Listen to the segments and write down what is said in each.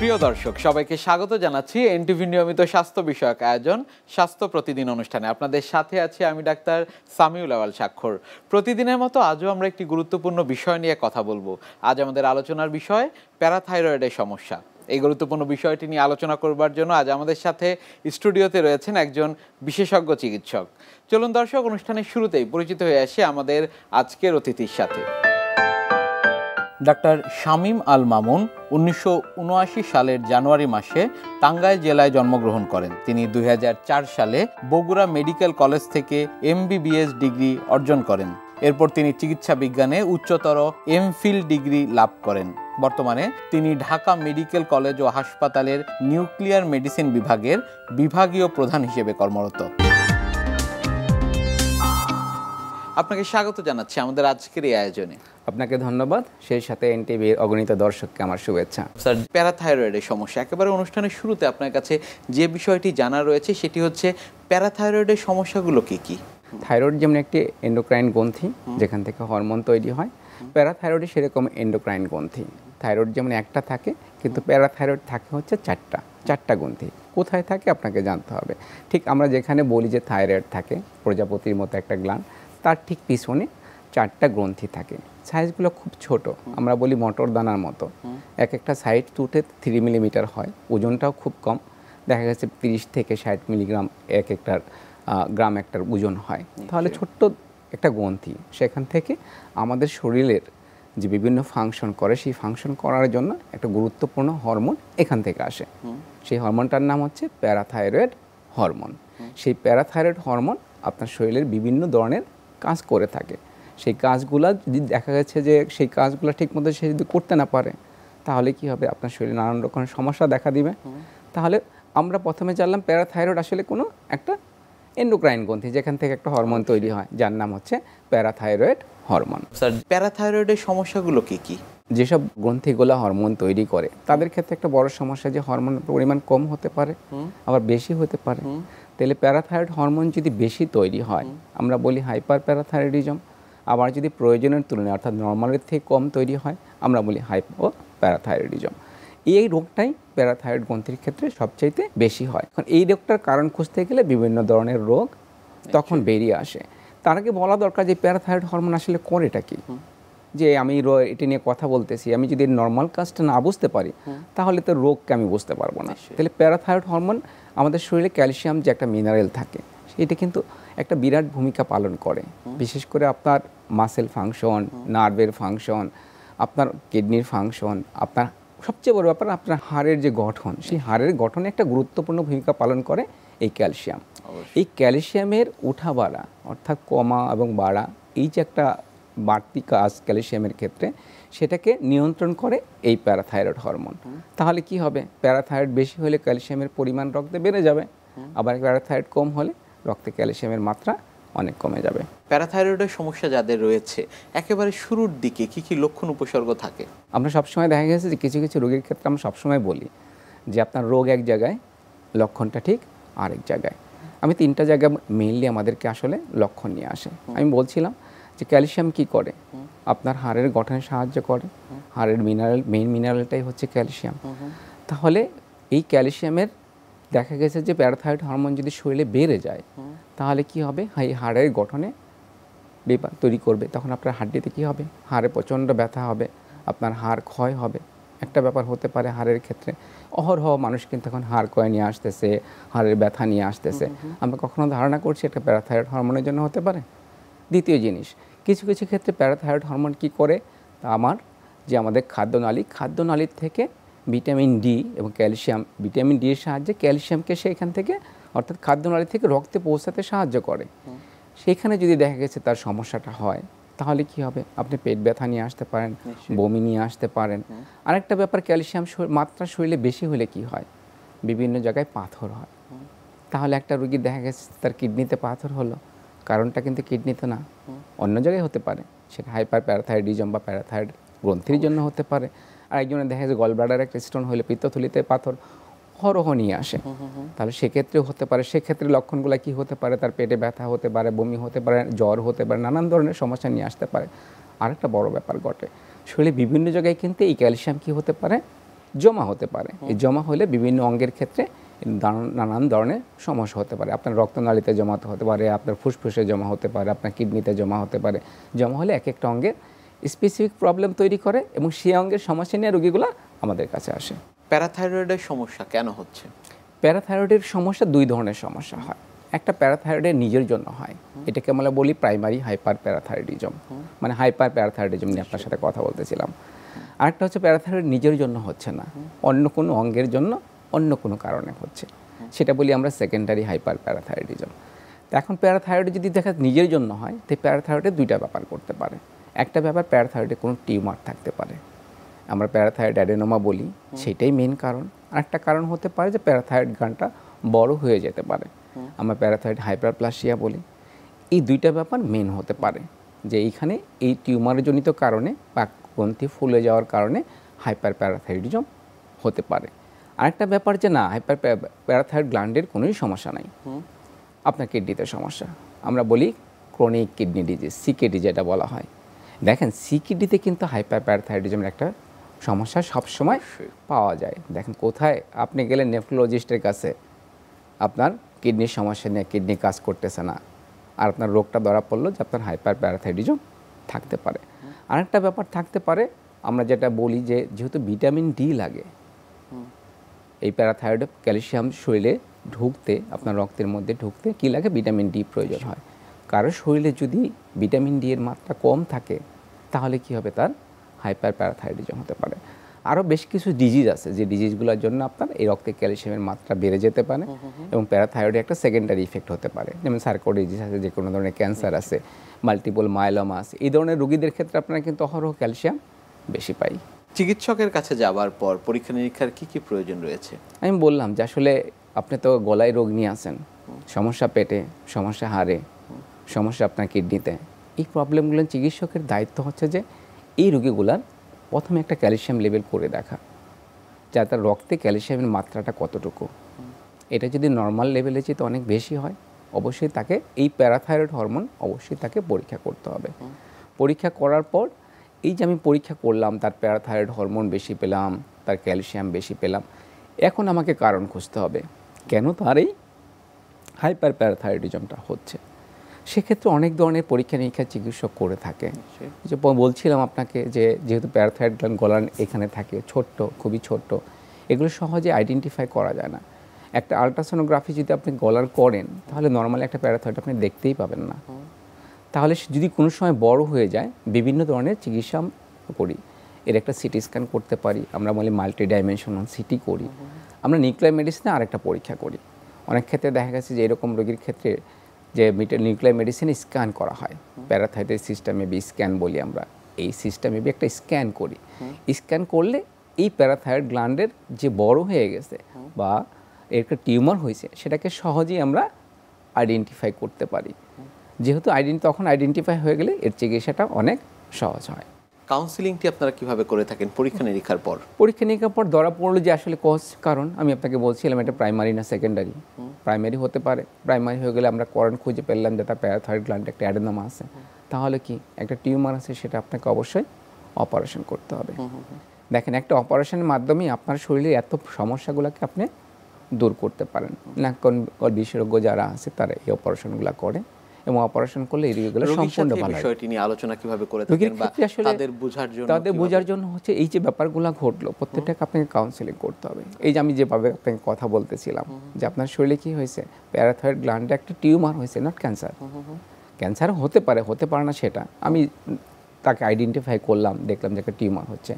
প্রিয় দর্শক সবাইকে স্বাগত জানাচ্ছি এনটিভি নিয়মিত স্বাস্থ্য বিষয়ক আয়োজন স্বাস্থ্য প্রতিদিন অনুষ্ঠানে। আপনাদের সাথে আছি আমি ডাক্তার সামিউল আওয়াল স্বাক্ষর। প্রতিদিনের মতো আজও আমরা একটি গুরুত্বপূর্ণ বিষয় নিয়ে কথা বলবো। আজ আমাদের আলোচনার বিষয় প্যারাথাইরয়েডের সমস্যা। এই গুরুত্বপূর্ণ বিষয়টি নিয়ে আলোচনা করবার জন্য আজ আমাদের সাথে স্টুডিওতে রয়েছেন একজন বিশেষজ্ঞ চিকিৎসক। চলুন দর্শক, অনুষ্ঠানের শুরুতেই পরিচিত হয়ে আসি আমাদের আজকের অতিথির সাথে। ডাক্তার শামীম আল মামুন 1979 সালের জানুয়ারি মাসে টাঙ্গাইল জেলায় জন্মগ্রহণ করেন। তিনি 2004 সালে বগুড়া মেডিকেল কলেজ থেকে MBBS ডিগ্রি অর্জন করেন। এরপর তিনি চিকিৎসা বিজ্ঞানে উচ্চতর এমফিল ডিগ্রি লাভ করেন। বর্তমানে তিনি ঢাকা মেডিকেল কলেজ ও হাসপাতালের নিউক্লিয়ার মেডিসিন বিভাগের বিভাগীয় প্রধান হিসেবে কর্মরত। আপনাকে স্বাগত জানাচ্ছি আমাদের আজকের এই আয়োজনে। আপনাকে ধন্যবাদ, সেই সাথে এনটিভির অগণিত দর্শককে আমার শুভেচ্ছা। স্যার, প্যারাথাইরয়েডের সমস্যা, একেবারে অনুষ্ঠানের শুরুতে আপনার কাছে যে বিষয়টি জানা রয়েছে সেটি হচ্ছে প্যারাথাইরয়েডের সমস্যাগুলো কি কি? থাইরয়েড যেমন একটি এন্ডোক্রাইন গ্রন্থি, যেখান থেকে হরমোন তৈরি হয়, প্যারাথাইরয়েড সেরকম এন্ডোক্রাইন গ্রন্থি। থাইরয়েড যেমন একটা থাকে, কিন্তু প্যারাথাইরয়েড থাকে হচ্ছে চারটা গ্রন্থি। কোথায় থাকে আপনাকে জানতে হবে। ঠিক আমরা যেখানে বলি যে থাইরয়েড থাকে, প্রজাপতির মতো একটা গ্ল্যান্ড, তার ঠিক পিছনে চারটা গ্রন্থি থাকে। সাইজগুলো খুব ছোট, আমরা বলি মটর দানার মতো। এক একটা সাইড 2 থেকে 3 মিলিমিটার হয়, ওজনটাও খুব কম। দেখা গেছে 30 থেকে 60 মিলিগ্রাম এক একটার গ্রাম একটার ওজন হয়। তাহলে ছোট্ট একটা গ্রন্থি, সেখান থেকে আমাদের শরীরের যে বিভিন্ন ফাংশন করে, সেই ফাংশন করার জন্য একটা গুরুত্বপূর্ণ হরমোন এখান থেকে আসে। সেই হরমোনটার নাম হচ্ছে প্যারাথাইরয়েড হরমোন। সেই প্যারাথাইরয়েড হরমোন আপনার শরীরের বিভিন্ন ধরনের কাজ করে থাকে। সেই কাজগুলো যদি দেখা গেছে যে সেই কাজগুলো ঠিকমতো সে যদি করতে না পারে, তাহলে কি হবে, আপনার শরীরে নানান রকমের সমস্যা দেখা দিবে। তাহলে আমরা প্রথমে জানলাম প্যারাথাইরয়েড আসলে কোনো একটা এন্ডোক্রাইন গ্রন্থি, যেখান থেকে একটা হরমোন তৈরি হয়, যার নাম হচ্ছে প্যারাথাইরয়েড হরমোন। স্যার, প্যারাথাইরয়েডের সমস্যাগুলো কি কি? যেসব গ্রন্থিগুলো হরমোন তৈরি করে, তাদের ক্ষেত্রে একটা বড় সমস্যা যে হরমোনের পরিমাণ কম হতে পারে, আবার বেশি হতে পারে। তাহলে প্যারাথাইরয়েড হরমোন যদি বেশি তৈরি হয়, আমরা বলি হাইপার প্যারাথাইরয়েডিজম। আবার যদি প্রয়োজনের তুলনায় অর্থাৎ নর্মালের থেকে কম তৈরি হয়, আমরা বলি হাইপো প্যারাথাইরয়েডিজম। এই রোগটাই প্যারাথাইরয়েড গ্রন্থির ক্ষেত্রে সবচাইতে বেশি হয়। এখন এই রোগটার কারণ খুঁজতে গেলে বিভিন্ন ধরনের রোগ তখন বেরিয়ে আসে। তার আগে বলা দরকার যে প্যারাথাইরয়েড হরমোন আসলে করেটা কি। যে আমি এটা নিয়ে কথা বলতেছি, আমি যদি নর্মাল কাজটা না বুঝতে পারি, তাহলে তো রোগকে আমি বুঝতে পারবো না। তাহলে প্যারাথাইরয়েড হরমোন আমাদের শরীরে ক্যালসিয়াম যে একটা মিনারেল থাকে, সেটা কিন্তু একটা বিরাট ভূমিকা পালন করে। বিশেষ করে আপনার মাসেল ফাংশন, নার্ভের ফাংশন, আপনার কিডনির ফাংশন, আপনার সবচেয়ে বড় ব্যাপার আপনার হাড়ের যে গঠন, সেই হাড়ের গঠনে একটা গুরুত্বপূর্ণ ভূমিকা পালন করে এই ক্যালসিয়াম। এই ক্যালসিয়ামের উঠা বাড়া অর্থাৎ কমা এবং বাড়া, এই যে একটা বাড়তি কাজ ক্যালসিয়ামের ক্ষেত্রে, সেটাকে নিয়ন্ত্রণ করে এই প্যারাথাইরয়েড হরমোন। তাহলে কি হবে, প্যারাথাইরয়েড বেশি হলে ক্যালসিয়ামের পরিমাণ রক্তে বেড়ে যাবে, আবার প্যারাথাইরয়েড কম হলে রক্তে ক্যালসিয়ামের মাত্রা অনেক কমে যাবে। প্যারাথাইরয়েডের সমস্যা যাদের রয়েছে, একেবারে শুরুর দিকে কি কি লক্ষণ উপসর্গ থাকে? আমরা সবসময় দেখা গেছে যে কিছু কিছু রোগীর ক্ষেত্রে আমরা সবসময় বলি যে আপনার রোগ এক জায়গায়, লক্ষণটা ঠিক আরেক জায়গায়। আমি 3টা জায়গায় মেইনলি আমাদেরকে আসলে লক্ষণ নিয়ে আসে। আমি বলছিলাম যে ক্যালসিয়াম কি করে, আপনার হাড়ের গঠনে সাহায্য করে। হাড়ের মেইন মিনারেলটাই হচ্ছে ক্যালসিয়াম। তাহলে এই ক্যালসিয়ামের দেখা গেছে যে প্যারাথাইরয়েড হরমোন যদি শরীরে বেড়ে যায়, তাহলে কি হবে, এই হাড়ের গঠনে বিপদ তৈরি করবে। তখন আপনার হাড্ডিতে কি হবে, হাড়ে প্রচণ্ড ব্যথা হবে, আপনার হাড় ক্ষয় হবে। একটা ব্যাপার হতে পারে হাড়ের ক্ষেত্রে, অহরহ মানুষ কিন্তু এখন হাড় ক্ষয় নিয়ে আসতেছে, হাড়ের ব্যথা নিয়ে আসতেছে। আমরা কখনো ধারণা করছি এটা প্যারাথাইরয়েড হরমোনের জন্য হতে পারে। দ্বিতীয় জিনিস, কিছু কিছু ক্ষেত্রে প্যারাথাইরয়েড হরমোন কি করে, তা আমাদের খাদ্যনালীর থেকে ভিটামিন ডি এবং ক্যালসিয়াম, ভিটামিন ডি এর সাহায্যে ক্যালসিয়ামকে সেখান থেকে অর্থাৎ খাদ্যনালী থেকে রক্তে পৌঁছাতে সাহায্য করে। সেখানে যদি দেখা গেছে তার সমস্যাটা হয়, তাহলে কি হবে, আপনি পেট ব্যথা নিয়ে আসতে পারেন, বমি নিয়ে আসতে পারেন। আরেকটা ব্যাপার, ক্যালসিয়াম মাত্রা শরীরে বেশি হলে কি হয়, বিভিন্ন জায়গায় পাথর হয়। তাহলে একটা রোগী দেখা গেছে তার কিডনিতে পাথর হলো, কারণটা কিন্তু কিডনিতে না, অন্য জায়গায় হতে পারে। সেটা হাইপার প্যারাথাইরয়েডিজম বা প্যারাথাইরয়েড গ্রন্থির জন্য হতে পারে। আর একজনের দেখা যায় গলব্লাডারে একটা স্টোন হলে পিত্তথলিতে পাথর হরহ নিয়ে আসে, তাহলে সেক্ষেত্রেও হতে পারে। সেক্ষেত্রে লক্ষণগুলো কি হতে পারে, তার পেটে ব্যথা হতে পারে, বমি হতে পারে, জ্বর হতে পারে, নানান ধরনের সমস্যা নিয়ে আসতে পারে। আরেকটা বড় ব্যাপার ঘটে, শরীরে বিভিন্ন জায়গায় কিন্তু এই ক্যালসিয়াম কি হতে পারে, জমা হতে পারে। এই জমা হলে বিভিন্ন অঙ্গের ক্ষেত্রে নানান ধরনের সমস্যা হতে পারে। আপনার রক্তনালীতে জমা হতে পারে, আপনার ফুসফুসে জমা হতে পারে, আপনার কিডনিতে জমা হতে পারে। জমা হলে এক একটা অঙ্গের স্পেসিফিক প্রবলেম তৈরি করে এবং সেই অঙ্গের সমস্যা নিয়ে রোগীগুলো আমাদের কাছে আসে। প্যারাথাইরয়েডের সমস্যা কেন হচ্ছে? প্যারাথাইরয়েডের সমস্যা দুই ধরনের সমস্যা হয়। একটা প্যারাথাইরয়েডের নিজের জন্য হয়, এটাকে আমরা বলি প্রাইমারি হাইপার প্যারাথাইরয়েডিজম, মানে হাইপার প্যারাথাইরয়েডিজম নিয়ে আপনার সাথে কথা বলতেছিলাম। আরেকটা হচ্ছে প্যারাথাইরয়েড নিজের জন্য হচ্ছে না, অন্য কোনো অঙ্গের জন্য অন্য কোনো কারণে হচ্ছে, সেটা বলি আমরা সেকেন্ডারি হাইপার প্যারাথাইরয়েডিজম। তো এখন প্যারাথাইরয়েড যদি দেখা নিজের জন্য হয়, তো প্যারাথাইরয়েডে দুইটা ব্যাপার করতে পারে। একটা ব্যাপার প্যারাথাইরয়েডে কোনো টিউমার থাকতে পারে, আমরা প্যারাথাইরয়েড অ্যাডেনোমা বলি, সেটাই মেন কারণ। আরেকটা কারণ হতে পারে যে প্যারাথাইরয়েড গ্ল্যান্ডটা বড় হয়ে যেতে পারে, আমরা প্যারাথাইরয়েড হাইপারপ্লাসিয়া বলি। এই দুইটা ব্যাপার মেন হতে পারে যে এইখানে এই টিউমারজনিত কারণে বা গ্রন্থি ফুলে যাওয়ার কারণে হাইপার প্যারাথাইরয়েডিজম হতে পারে। আরেকটা ব্যাপার যে না, হাইপার প্যারাথাইরয়েড গ্ল্যান্ডের কোনোই সমস্যা নাই, আপনার কিডনিতে সমস্যা, আমরা বলি ক্রনিক কিডনি ডিজিজ, সিকেডি যেটা বলা হয়। দেখেন সিকেডিতে কিন্তু হাইপার প্যারাথাইরয়েডিজমের একটা সমস্যা সবসময় পাওয়া যায়। দেখেন কোথায় আপনি গেলেন নেফ্রোলজিস্টের কাছে, আপনার কিডনির সমস্যা নিয়ে, কিডনি কাজ করতেছে না, আর আপনার রোগটা ধরা পড়লো যে আপনার হাইপার প্যারাথাইরয়েডিজম থাকতে পারে। আরেকটা ব্যাপার থাকতে পারে, আমরা যেটা বলি যে যেহেতু ভিটামিন ডি লাগে, এই প্যারাথাইরয়েড ক্যালসিয়াম শরীরে ঢুকতে, আপনার রক্তের মধ্যে ঢুকতে কী লাগে, ভিটামিন ডি প্রয়োজন হয়। কারো শরীরে যদি ভিটামিন ডি এর মাত্রা কম থাকে তাহলে কি হবে, তার হাইপার প্যারাথাইরয়েডিজম হতে পারে। আরও বেশ কিছু ডিজিজ আছে যে ডিজিজগুলোর জন্য আপনার এই রক্তে ক্যালসিয়ামের মাত্রা বেড়ে যেতে পারে এবং প্যারাথাইরয়েডে একটা সেকেন্ডারি ইফেক্ট হতে পারে, যেমন সার্কোডিজিস আছে, যে কোনো ধরনের ক্যান্সার আছে, মাল্টিপল মায়োলোমা আছে। এই ধরনের রোগীদের ক্ষেত্রে আপনারা কিন্তু অহরহ ক্যালসিয়াম বেশি পাই। চিকিৎসকের কাছে যাওয়ার পর পরীক্ষা নিরীক্ষার কি কি প্রয়োজন রয়েছে? আমি বললাম যে আসলে আপনি তো গলায় রোগ নিয়ে আসেন, সমস্যা পেটে, সমস্যা হাড়ে, সমস্যা আপনার কিডনিতে। এই প্রবলেমগুলো চিকিৎসকের দায়িত্ব হচ্ছে যে এই রোগীগুলার প্রথমে একটা ক্যালসিয়াম লেভেল করে দেখা, যা তার রক্তে ক্যালসিয়ামের মাত্রাটা কতটুকু। এটা যদি নর্মাল লেভেলে যেতে অনেক বেশি হয়, অবশ্যই তাকে এই প্যারাথাইরয়েড হরমোন অবশ্যই তাকে পরীক্ষা করতে হবে। পরীক্ষা করার পর এই যে আমি পরীক্ষা করলাম, তার প্যারাথাইরয়েড হরমোন বেশি পেলাম, তার ক্যালসিয়াম বেশি পেলাম, এখন আমাকে কারণ খুঁজতে হবে কেন তার এই হাইপার প্যারাথাইরয়েডিজমটা হচ্ছে। সেক্ষেত্রে অনেক ধরনের পরীক্ষা নিরীক্ষা চিকিৎসক করে থাকে। যে বলছিলাম আপনাকে যে যেহেতু প্যারাথাইরয়েড গ্ল্যান্ড গলার এখানে থাকে, ছোট্ট, খুবই ছোট্ট, এগুলো সহজে আইডেন্টিফাই করা যায় না। একটা আলট্রাসোনোগ্রাফি যদি আপনি গলার করেন তাহলে নর্মালি একটা প্যারাথাইরয়েড আপনি দেখতেই পাবেন না। তাহলে যদি কোনো সময় বড় হয়ে যায়, বিভিন্ন ধরনের চিকিৎসা করি। এর একটা সিটি স্ক্যান করতে পারি, আমরা বলি মাল্টি ডাইমেনশনাল সিটি করি। আমরা নিউক্লিয়ার মেডিসিনে আরেকটা পরীক্ষা করি। অনেক ক্ষেত্রে দেখা গেছে যে এরকম রোগীর ক্ষেত্রে যে নিউক্লিয়ার মেডিসিনে স্ক্যান করা হয়, প্যারাথাইরয়েড সিস্টেমে বি স্ক্যান বলি আমরা, এই সিস্টেমে বি একটা স্ক্যান করি। স্ক্যান করলে এই প্যারাথাইরয়েড গ্ল্যান্ডের যে বড় হয়ে গেছে বা এর একটা টিউমার হয়েছে সেটাকে সহজেই আমরা আইডেন্টিফাই করতে পারি। যেহেতু তখন আইডেন্টিফাই হয়ে গেলে এর চিকিৎসাটা অনেক সহজ হয়। কাউন্সিলিংটি আপনারা কিভাবে করে থাকেন পরীক্ষা নিরীক্ষার পর? পরীক্ষা নিরীক্ষার পর ধরা পড়লো যে আসলে কজ, কারণ আমি আপনাকে বলছিলাম এটা প্রাইমারি না সেকেন্ডারি। প্রাইমারি হতে পারে, প্রাইমারি হয়ে গেলে আমরা কারণ খুঁজে পেলাম যে তার প্যারাথাইরয়েড গ্ল্যান্ডে একটা অ্যাডেনোমা আছে, তাহলে কি একটা টিউমার আছে, সেটা আপনাকে অবশ্যই অপারেশন করতে হবে। দেখেন একটা অপারেশনের মাধ্যমে আপনার শরীরে এত সমস্যাগুলোকে আপনি দূর করতে পারেন না। কোন বিশেষজ্ঞ যারা আছে তারা এই অপারেশনগুলো করে এবং অপারেশন করলে এই রোগীগুলো সম্পূর্ণ ভালো হয়। বিষয়টি নিয়ে আলোচনা কিভাবে করে থাকেন বা তাদের বোঝার জন্য হচ্ছে এই যে ব্যাপারগুলো ঘটলো প্রত্যেকটাকে আপনাকে কাউন্সেলিং করতে হবে। এই যে আমি যেভাবে আপনাকে কথা বলতেছিলাম যে আপনার শরীরে কি হয়েছে, প্যারাথাইরয়েড গ্ল্যান্ডে একটা টিউমার হয়েছে, নট ক্যান্সার। ক্যান্সার হতে পারে না সেটা আমি তাকে আইডেন্টিফাই করলাম, দেখলাম যে একটা টিউমার হচ্ছে।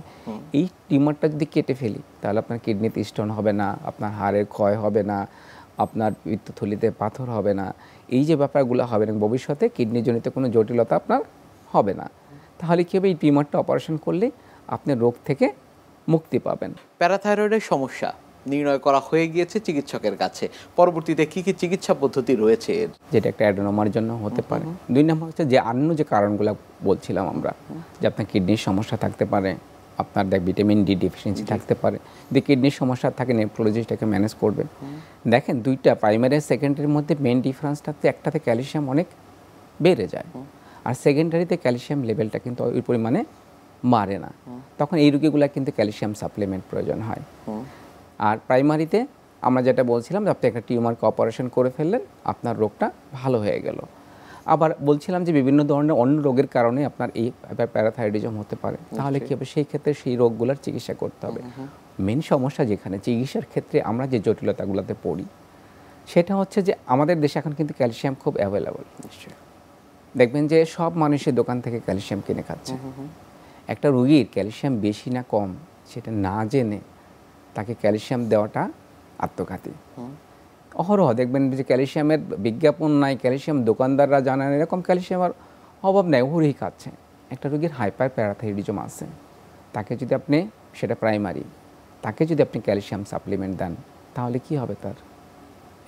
এই টিউমারটা যদি কেটে ফেলি তাহলে আপনার কিডনিতে স্টোন হবে না, আপনার হাড়ের ক্ষয় হবে না, আপনার পিত্তথলিতে পাথর হবে না, এই যে ব্যাপারগুলো হবে না, ভবিষ্যতে কিডনিজনিত কোনো জটিলতা আপনার হবে না। তাহলে কী হবে, এই টিউমারটা অপারেশন করলে আপনি রোগ থেকে মুক্তি পাবেন। প্যারাথাইরয়েডের সমস্যা নির্ণয় করা হয়ে গিয়েছে চিকিৎসকের কাছে, পরবর্তীতে কি কি চিকিৎসা পদ্ধতি রয়েছে? যেটা একটা অ্যাডেনোমার জন্য হতে পারে। 2 নম্বর হচ্ছে যে অন্য যে কারণগুলো বলছিলাম আমরা, যে আপনার কিডনির সমস্যা থাকতে পারে, আপনার ভিটামিন ডি ডেফিসিয়েন্সি থাকতে পারে। যদি কিডনির সমস্যা থাকে নেফ্রোলজিস্টটাকে ম্যানেজ করবেন। দেখেন দুইটা প্রাইমারি আর সেকেন্ডারির মধ্যে মেন ডিফারেন্সটা হচ্ছে একটাতে ক্যালসিয়াম অনেক বেড়ে যায় আর সেকেন্ডারিতে ক্যালসিয়াম লেভেলটা কিন্তু ওই পরিমাণে মারে না, তখন এই রোগীগুলো কিন্তু ক্যালসিয়াম সাপ্লিমেন্ট প্রয়োজন হয়। আর প্রাইমারিতে আমরা যেটা বলছিলাম যে আপনি একটা টিউমারকে অপারেশন করে ফেললেন, আপনার রোগটা ভালো হয়ে গেল। আবার বলছিলাম যে বিভিন্ন ধরনের অন্য রোগের কারণে আপনার এই প্যারাথাইরয়েডিজম হতে পারে, তাহলে কী হবে, সেই ক্ষেত্রে সেই রোগগুলোর চিকিৎসা করতে হবে। মেন সমস্যা যেখানে চিকিৎসার ক্ষেত্রে আমরা যে জটিলতাগুলোতে পড়ি সেটা হচ্ছে যে আমাদের দেশে এখন কিন্তু ক্যালসিয়াম খুব অ্যাভেলেবল। দেখবেন যে সব মানুষের দোকান থেকে ক্যালসিয়াম কিনে খাচ্ছে। একটা রোগীর ক্যালসিয়াম বেশি না কম সেটা না জেনে তাকে ক্যালসিয়াম দেওয়াটা আত্মঘাতী। অহরহ দেখবেন যে ক্যালসিয়ামের বিজ্ঞাপন নাই, ক্যালসিয়াম দোকানদাররা জানান এরকম ক্যালসিয়ামের অভাব নেই, হুড়ি খাচ্ছে। একটা রোগীর হাইপার প্যারাথাইরয়েডিজম আছে, তাকে যদি আপনি, সেটা প্রাইমারি, তাকে যদি আপনি ক্যালসিয়াম সাপ্লিমেন্ট দেন তাহলে কি হবে, তার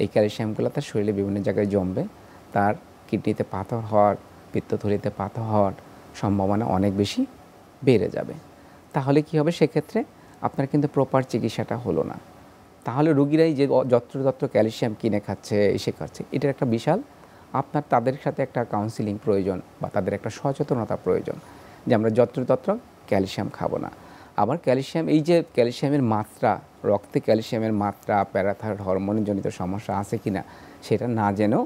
এই ক্যালসিয়ামগুলো তার শরীরে বিভিন্ন জায়গায় জমবে, তার কিডনিতে পাথর হওয়ার, পিত্তথলিতে পাথর হওয়ার সম্ভাবনা অনেক বেশি বেড়ে যাবে। তাহলে কি হবে, সেক্ষেত্রে আপনার কিন্তু প্রপার চিকিৎসাটা হলো না। তাহলে রোগীরাই যে যত্রতত্র ক্যালসিয়াম কিনে খাচ্ছে, এসে খাচ্ছে, এটার একটা বিশাল আপনার তাদের সাথে একটা কাউন্সিলিং প্রয়োজন বা তাদের একটা সচেতনতা প্রয়োজন যে আমরা যত্রতত্র ক্যালসিয়াম খাবো না। আবার ক্যালসিয়াম, এই যে ক্যালসিয়ামের মাত্রা, রক্তে ক্যালসিয়ামের মাত্রা, প্যারাথাইরয়েড হরমোনজনিত সমস্যা আছে কিনা সেটা না জেনেও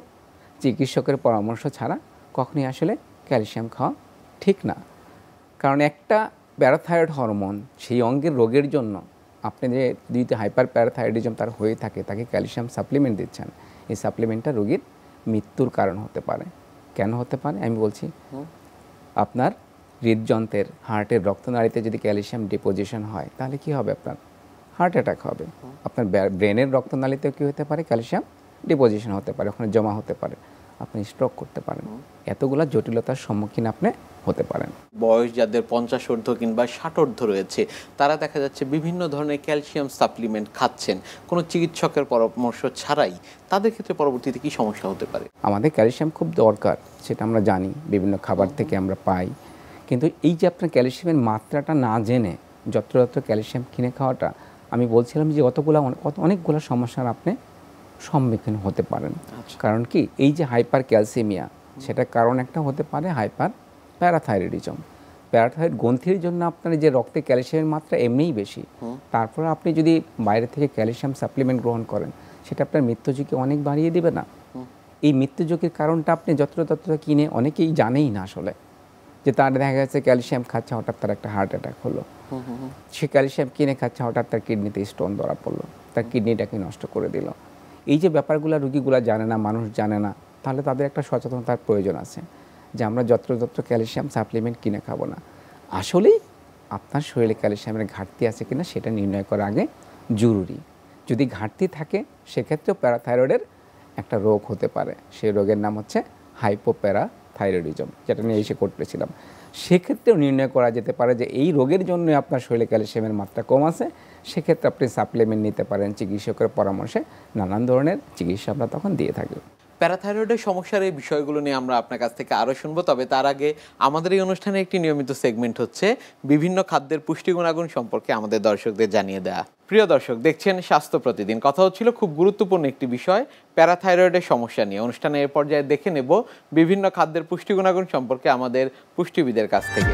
চিকিৎসকের পরামর্শ ছাড়া কখনই আসলে ক্যালসিয়াম খাওয়া ঠিক না। কারণ একটা প্যারাথাইরয়েড হরমোন সেই অঙ্গের রোগের জন্য আপনি যে যদি হাইপার প্যারাথাইরয়েডিজম তার হয়ে থাকে, তাকে ক্যালসিয়াম সাপ্লিমেন্ট দিচ্ছেন, এই সাপ্লিমেন্টটা রোগীর মৃত্যুর কারণ হতে পারে। কেন হতে পারে আমি বলছি, আপনার হৃদযন্ত্রের, হার্টের রক্তনালীতে যদি ক্যালসিয়াম ডিপোজিশন হয় তাহলে কি হবে, আপনার হার্ট অ্যাটাক হবে। আপনার ব্রেনের রক্তনালীতেও কী হতে পারে, ক্যালসিয়াম ডিপোজিশন হতে পারে, ওখানে জমা হতে পারে, আপনি স্ট্রোক করতে পারেন। এতগুলা জটিলতার সম্মুখীন আপনি হতে পারেন। বয়স যাদের 50 ঊর্ধ্ব কিংবা 60 ঊর্ধ্ব রয়েছে তারা দেখা যাচ্ছে বিভিন্ন ধরনের ক্যালসিয়াম সাপ্লিমেন্ট খাচ্ছেন কোনো চিকিৎসকের পরামর্শ ছাড়াই, তাদের ক্ষেত্রে পরবর্তীতে কি সমস্যা হতে পারে? আমাদের ক্যালসিয়াম খুব দরকার, সেটা আমরা জানি, বিভিন্ন খাবার থেকে আমরা পাই, কিন্তু এই যে আপনার ক্যালসিয়ামের মাত্রাটা না জেনে যত্রতত্র ক্যালসিয়াম কিনে খাওয়াটা, আমি বলছিলাম যে অনেকগুলো সমস্যার আপনি সম্মুখীন হতে পারেন। কারণ কি, এই যে হাইপার ক্যালসিমিয়া, সেটার কারণ একটা হতে পারে হাইপার প্যারাথাইরয়েডিজম। প্যারাথাইরয়েড গ্রন্থির জন্য আপনার যে রক্তে ক্যালসিয়ামের মাত্রা এমনিই বেশি, তারপর আপনি যদি বাইরে থেকে ক্যালসিয়াম সাপ্লিমেন্ট গ্রহণ করেন সেটা আপনার মৃত্যু ঝুঁকি অনেক বাড়িয়ে দেবে না। এই মৃত্যু ঝুঁকির কারণটা আপনি যত্রতত্র কিনে অনেকেই জানেই না আসলে, যে তার দেখা গেছে ক্যালসিয়াম খাচ্ছে, হঠাৎ তার একটা হার্ট অ্যাটাক হলো, সে ক্যালসিয়াম কিনে খাচ্ছে, হঠাৎ তার কিডনিতে স্টোন ধরা পড়লো, তার কিডনিটাকে নষ্ট করে দিল। এই যে ব্যাপারগুলো রুগীগুলো জানে না, মানুষ জানে না, তাহলে তাদের একটা সচেতনতার প্রয়োজন আছে যে আমরা যত্রতত্র ক্যালসিয়াম সাপ্লিমেন্ট কিনে খাবো না। আসলেই আপনার শরীরে ক্যালসিয়ামের ঘাটতি আছে কিনা সেটা নির্ণয় করা আগে জরুরি। যদি ঘাটতি থাকে সেক্ষেত্রেও প্যারাথাইরয়েডের একটা রোগ হতে পারে, সেই রোগের নাম হচ্ছে হাইপোপ্যারাথাইরয়েডিজম, যেটা নিয়ে এসে করতেছিলাম। সেক্ষেত্রেও নির্ণয় করা যেতে পারে যে এই রোগের জন্য আপনার শরীরে ক্যালসিয়ামের মাত্রা কম আছে, সেক্ষেত্রে আপনি সাপ্লিমেন্ট নিতে পারেন। চিকিৎসকের পরামর্শে নানান ধরনের চিকিৎসা আমরা তখন দিয়ে থাকি। প্যারাথাইরয়েডের সমস্যার এই বিষয়গুলো নিয়ে আমরা আপনার কাছ থেকে আরও শুনবো, তবে তার আগে আমাদের এই অনুষ্ঠানে একটি নিয়মিত সেগমেন্ট হচ্ছে বিভিন্ন খাদ্যের পুষ্টি গুণাগুণ সম্পর্কে আমাদের দর্শকদের জানিয়ে দেওয়া। প্রিয় দর্শক, দেখছেন স্বাস্থ্য প্রতিদিন। কথা হচ্ছিল খুব গুরুত্বপূর্ণ একটি বিষয়, প্যারাথাইরয়েডের সমস্যা নিয়ে। অনুষ্ঠানে এ পর্যায়ে দেখে নেব বিভিন্ন খাদ্যের পুষ্টি গুণাগুণ সম্পর্কে আমাদের পুষ্টিবিদের কাছ থেকে।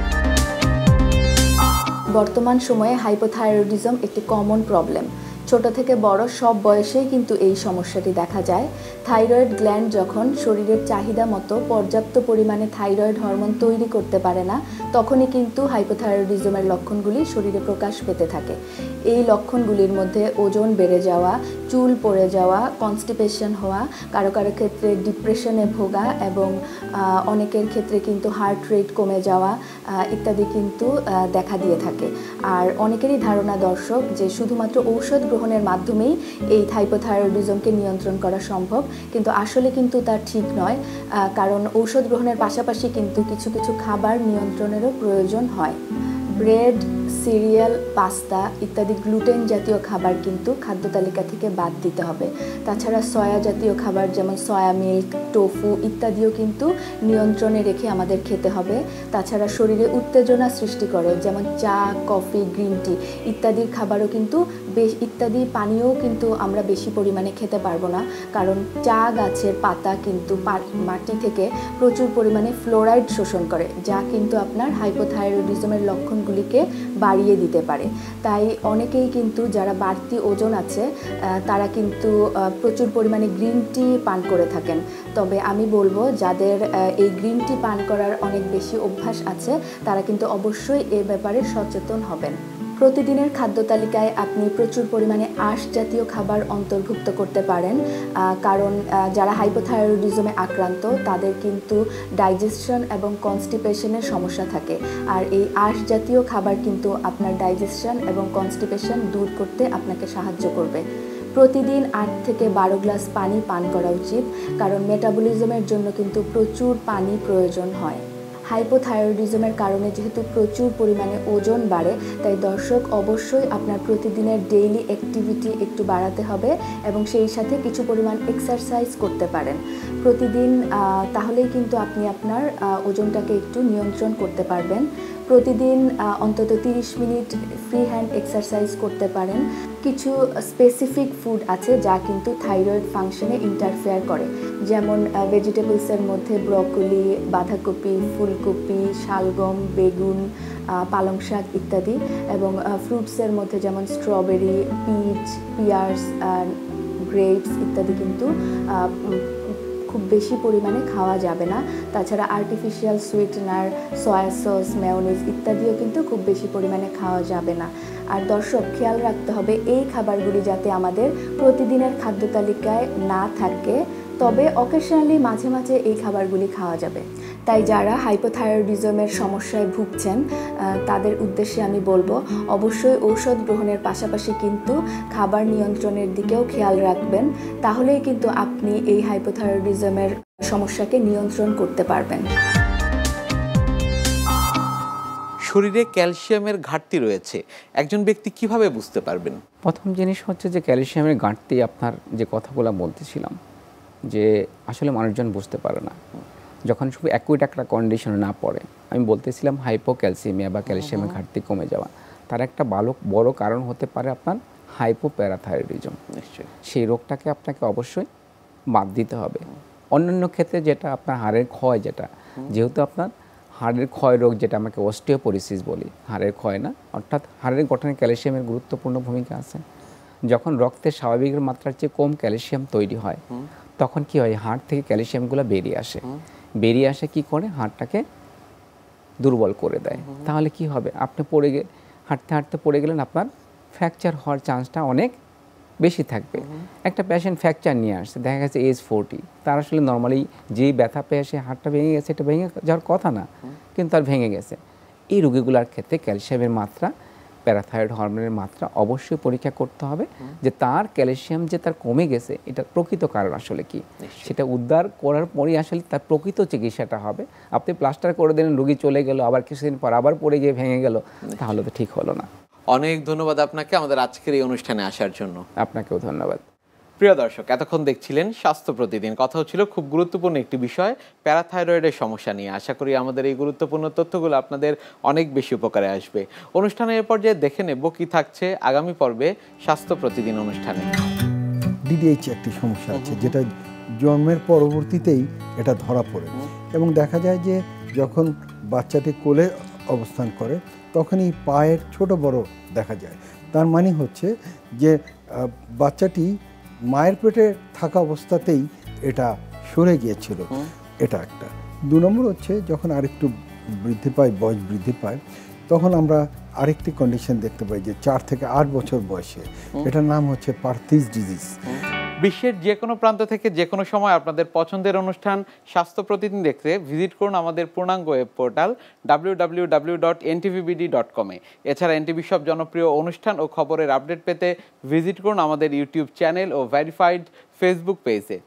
বর্তমান সময়ে হাইপোথাইরয়েডিজম একটি কমন প্রবলেম। ছোট থেকে বড় সব বয়সেই কিন্তু এই সমস্যাটি দেখা যায়। থাইরয়েড গ্ল্যান্ড যখন শরীরের চাহিদা মতো পর্যাপ্ত পরিমাণে থাইরয়েড হরমোন তৈরি করতে পারে না, তখনই কিন্তু হাইপোথাইরয়েডিজমের লক্ষণগুলি শরীরে প্রকাশ পেতে থাকে। এই লক্ষণগুলির মধ্যে ওজন বেড়ে যাওয়া, চুল পড়ে যাওয়া, কনস্টিপেশন হওয়া, কারো কারো ক্ষেত্রে ডিপ্রেশনে ভোগা এবং অনেকের ক্ষেত্রে কিন্তু হার্ট রেট কমে যাওয়া ইত্যাদি কিন্তু দেখা দিয়ে থাকে। আর অনেকেরই ধারণা দর্শক যে শুধুমাত্র ঔষধ গ্রহণের মাধ্যমেই এই হাইপোথাইরয়েডিজমকে নিয়ন্ত্রণ করা সম্ভব, কিন্তু আসলে কিন্তু তা ঠিক নয়। কারণ ঔষধ গ্রহণের পাশাপাশি কিন্তু কিছু কিছু খাবার নিয়ন্ত্রণেরও প্রয়োজন হয়। ব্রেড, সিরিয়াল, পাস্তা ইত্যাদি গ্লুটেন জাতীয় খাবার কিন্তু খাদ্য তালিকা থেকে বাদ দিতে হবে। তাছাড়া সয়া জাতীয় খাবার যেমন সয়া মিল্ক, টোফু ইত্যাদিও কিন্তু নিয়ন্ত্রণে রেখে আমাদের খেতে হবে। তাছাড়া শরীরে উত্তেজনা সৃষ্টি করে যেমন চা, কফি, গ্রিন টি ইত্যাদির খাবারও কিন্তু ইত্যাদি পানীয় কিন্তু আমরা বেশি পরিমাণে খেতে পারবো না, কারণ চা গাছের পাতা কিন্তু মাটি থেকে প্রচুর পরিমাণে ফ্লোরাইড শোষণ করে, যা কিন্তু আপনার হাইপোথাইরয়েডিজমের লক্ষণগুলিকে বাড়িয়ে দিতে পারে। তাই অনেকেই কিন্তু যারা বাড়তি ওজন আছে তারা কিন্তু প্রচুর পরিমাণে গ্রিন টি পান করে থাকেন। তবে আমি বলবো যাদের এই গ্রিন টি পান করার অনেক বেশি অভ্যাস আছে তারা কিন্তু অবশ্যই এ ব্যাপারে সচেতন হবেন। প্রতিদিনের খাদ্য তালিকায় আপনি প্রচুর পরিমাণে আঁশ জাতীয় খাবার অন্তর্ভুক্ত করতে পারেন, কারণ যারা হাইপোথাইরয়েডিজমে আক্রান্ত তাদের কিন্তু ডাইজেশন এবং কনস্টিপেশনের সমস্যা থাকে, আর এই আঁশ জাতীয় খাবার কিন্তু আপনার ডাইজেশন এবং কনস্টিপেশন দূর করতে আপনাকে সাহায্য করবে। প্রতিদিন 8 থেকে 12 গ্লাস পানি পান করা উচিত, কারণ মেটাবলিজমের জন্য কিন্তু প্রচুর পানি প্রয়োজন হয়। হাইপোথাইরয়েডিজমের কারণে যেহেতু প্রচুর পরিমাণে ওজন বাড়ে, তাই দর্শক অবশ্যই আপনার প্রতিদিনের ডেইলি অ্যাক্টিভিটি একটু বাড়াতে হবে এবং সেই সাথে কিছু পরিমাণ এক্সারসাইজ করতে পারেন প্রতিদিন, তাহলেই কিন্তু আপনি আপনার ওজনটাকে একটু নিয়ন্ত্রণ করতে পারবেন। প্রতিদিন অন্তত 30 মিনিট ফ্রি হ্যান্ড এক্সারসাইজ করতে পারেন। কিছু স্পেসিফিক ফুড আছে যা কিন্তু থাইরয়েড ফাংশনে ইন্টারফেয়ার করে, যেমন ভেজিটেবলসের মধ্যে ব্রকলি, বাঁধাকপি, ফুলকপি, শালগম, বেগুন, পালং শাক ইত্যাদি, এবং ফ্রুটসের মধ্যে যেমন স্ট্রবেরি, পিচ, পিয়ার্স, গ্রেপস ইত্যাদি কিন্তু খুব বেশি পরিমাণে খাওয়া যাবে না। তাছাড়া artificial sweetener, soya sauce, mayonnaise ইত্যাদিও কিন্তু খুব বেশি পরিমাণে খাওয়া যাবে না। আর দর্শক খেয়াল রাখতে হবে এই খাবারগুলি যাতে আমাদের প্রতিদিনের খাদ্য তালিকায় না থাকে, তবে অকেশনালি মাঝে মাঝে এই খাবারগুলি খাওয়া যাবে। তাই যারা হাইপোথাইরয়েডিজমের সমস্যায় ভুগছেন তাদের উদ্দেশ্যে আমি বলবো অবশ্যই ঔষধ গ্রহণের পাশাপাশি কিন্তু খাবার নিয়ন্ত্রণের দিকেও খেয়াল রাখবেন, তাহলেই কিন্তু আপনি এই হাইপোথাইরয়েডিজমের সমস্যাকে নিয়ন্ত্রণ করতে পারবেন। শরীরে ক্যালসিয়ামের ঘাটতি রয়েছে, একজন ব্যক্তি কিভাবে বুঝতে পারবেন? প্রথম জিনিস হচ্ছে যে ক্যালসিয়ামের ঘাটতি, আপনার যে কথাগুলো বলতেছিলাম যে আসলে মানুষজন বুঝতে পারে না যখন শুধু অ্যাকুইট একটা কন্ডিশনে না পড়ে। আমি বলতেছিলাম হাইপোক্যালসিমিয়া বা ক্যালসিয়ামের ঘাটতি কমে যাওয়া, তার একটা বড় কারণ হতে পারে আপনার হাইপোপ্যারাথাইরয়েডিজম। নিশ্চয়ই সেই রোগটাকে আপনাকে অবশ্যই বাদ দিতে হবে। অন্যান্য ক্ষেত্রে যেটা আপনার হাড়ের ক্ষয়, যেটা যেহেতু আপনার হাড়ের ক্ষয় রোগ, যেটা আমাকে অস্টিওপোরোসিস বলি, হাড়ের ক্ষয় না, অর্থাৎ হাড়ের গঠনে ক্যালসিয়ামের গুরুত্বপূর্ণ ভূমিকা আছে। যখন রক্তের স্বাভাবিকের মাত্রার চেয়ে কম ক্যালসিয়াম তৈরি হয় তখন কি হয়, হাড় থেকে ক্যালসিয়ামগুলো বেরিয়ে আসে কি করে, হাড়টাকে দুর্বল করে দেয়। তাহলে কি হবে, আপনি হাঁটতে হাঁটতে পড়ে গেলেন, আপনার ফ্র্যাকচার হওয়ার চান্সটা অনেক বেশি থাকবে। একটা পেশেন্ট ফ্র্যাকচার নিয়ে আসছে, দেখা গেছে এজ 40, তার আসলে নর্মালি যেই ব্যথা পেয়ে সে হাড়টা ভেঙে গেছে, এটা ভেঙে যাওয়ার কথা না, কিন্তু তার ভেঙে গেছে। এই রোগীগুলোর ক্ষেত্রে ক্যালসিয়ামের মাত্রা, প্যারাথাইরয়েড হরমোনের মাত্রা অবশ্যই পরীক্ষা করতে হবে, যে তার ক্যালসিয়াম যে তার কমে গেছে এটার প্রকৃত কারণ আসলে কি, সেটা উদ্ধার করার পরই আসলে তার প্রকৃত চিকিৎসাটা হবে। আপনি প্লাস্টার করে দিলেন, রোগী চলে গেল, আবার কিছুদিন পর আবার পড়ে গিয়ে ভেঙে গেল, তাহলে তো ঠিক হলো না। অনেক ধন্যবাদ আপনাকে আমাদের আজকের এই অনুষ্ঠানে আসার জন্য। আপনাকেও ধন্যবাদ। প্রিয় দর্শক, এতক্ষণ দেখছিলেন স্বাস্থ্য প্রতিদিন। কথা হচ্ছিল খুব গুরুত্বপূর্ণ একটি বিষয়, প্যারাথাইরয়েডের সমস্যা নিয়ে। আশা করি আমাদের এই গুরুত্বপূর্ণ তথ্যগুলো আপনাদের অনেক বেশি উপকারে আসবে। অনুষ্ঠানের পর্যায়ে দেখে নেব কি থাকছে আগামী পর্বে স্বাস্থ্য প্রতিদিন অনুষ্ঠানে। ডিডিএইচ একটি সমস্যা আছে, যেটা জন্মের পরবর্তীতেই এটা ধরা পড়ে এবং দেখা যায় যে যখন বাচ্চাটি কোলে অবস্থান করে তখনই পায়ের ছোট বড় দেখা যায়। তার মানে হচ্ছে যে বাচ্চাটি মায়ের পেটে থাকা অবস্থাতেই এটা সরে গিয়েছিল, এটা একটা। 2 নম্বর হচ্ছে যখন আরেকটু বৃদ্ধি পায়, বয়স বৃদ্ধি পায়, তখন আমরা আরেকটি কন্ডিশন দেখতে পাই যে 4 থেকে 8 বছর বয়সে, এটার নাম হচ্ছে পার্থিস ডিজিজ। বিশ্বের যে কোনো প্রান্ত থেকে যে কোনো সময় আপনাদের পছন্দের অনুষ্ঠান স্বাস্থ্য প্রতিদিন দেখতে ভিজিট করুন আমাদের পূর্ণাঙ্গ ওয়েব পোর্টাল www.ntvbd.com এ। এছাড়া এনটিভি সব জনপ্রিয় অনুষ্ঠান ও খবরের আপডেট পেতে ভিজিট করুন আমাদের ইউটিউব চ্যানেল ও ভেরিফাইড ফেসবুক পেজে।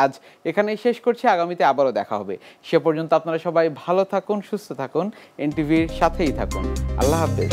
আজ এখানেই শেষ করছি, আগামীতে আবারও দেখা হবে। সে পর্যন্ত আপনারা সবাই ভালো থাকুন, সুস্থ থাকুন, এনটিভির সাথেই থাকুন। আল্লাহ হাফেজ।